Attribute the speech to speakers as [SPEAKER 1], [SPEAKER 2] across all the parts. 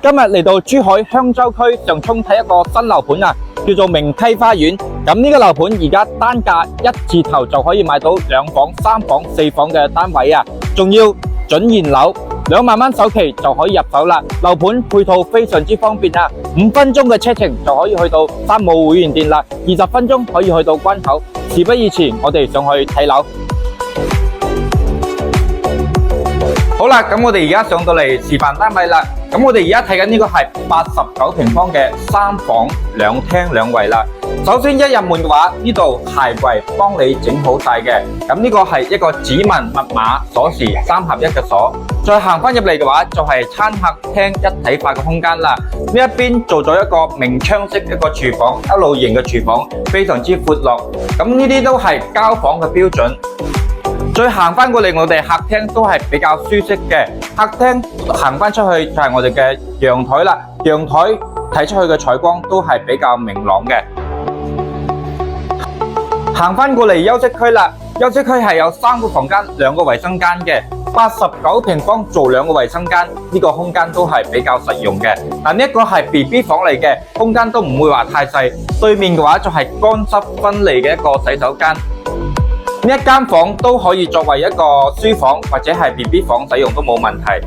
[SPEAKER 1] 今日嚟到珠海香洲區上涌睇一個新樓盤啊，叫做明溪花園。咁呢個樓盤而家單價1字頭就可以買到2房、3房、4房嘅單位啊，仲要準現樓，2萬蚊首期就可以入手啦。樓盤配套非常之方便啊，5分鐘嘅車程就可以去到山姆會員店啦，20分鐘可以去到關口。事不宜遲，我哋上去睇樓。好啦，咁我哋而家上到嚟示範單位啦。咁我哋而家睇緊呢個係89平方嘅3房2廳2衛啦。首先一入門嘅話，呢度鞋櫃幫你整好晒嘅。咁呢個係一個指紋、密碼、鎖匙3合1嘅鎖。再行翻入嚟嘅話，就係餐客廳一體化嘅空間啦。呢一邊做咗一個明窗式一個廚房，一路型嘅廚房，非常之闊落。咁呢啲都係交房嘅標準。再行翻過嚟，我哋客廳都係比較舒適嘅。客廳行翻出去就係我哋嘅陽台啦，陽台睇出去嘅採光都係比較明朗嘅。行翻過嚟休息區啦，休息區係有3個房間、2個衛生間嘅，89平方做2個衛生間，呢個空間都係比較實用嘅。但呢一個係 BB 房嚟嘅，空間都唔會話太細。對面嘅話就係乾濕分離嘅一個洗手間。呢一間房都可以作為一個書房或者係 BB 房使用都冇問題。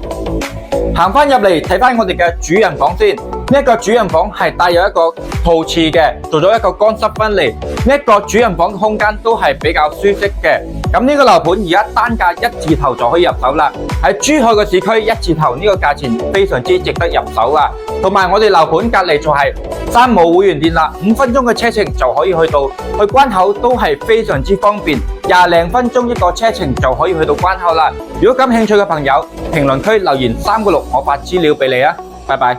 [SPEAKER 1] 行翻入嚟睇翻我哋嘅主人房先，呢一個主人房係帶有一個陶瓷嘅，做咗一個乾濕分離。呢一個主人房嘅空間都係比較舒適嘅。咁呢個樓盤而家單價1字頭就可以入手啦。喺珠海嘅市區1字頭呢個價錢非常之值得入手啊。同埋我哋樓盤隔籬就係山姆會員店啦，5分鐘嘅車程就可以去到，去關口都係非常之方便，20零分鐘一個車程就可以去到關口啦。如果感興趣嘅朋友，評論區留言3個6，我發資料俾你啊。拜拜。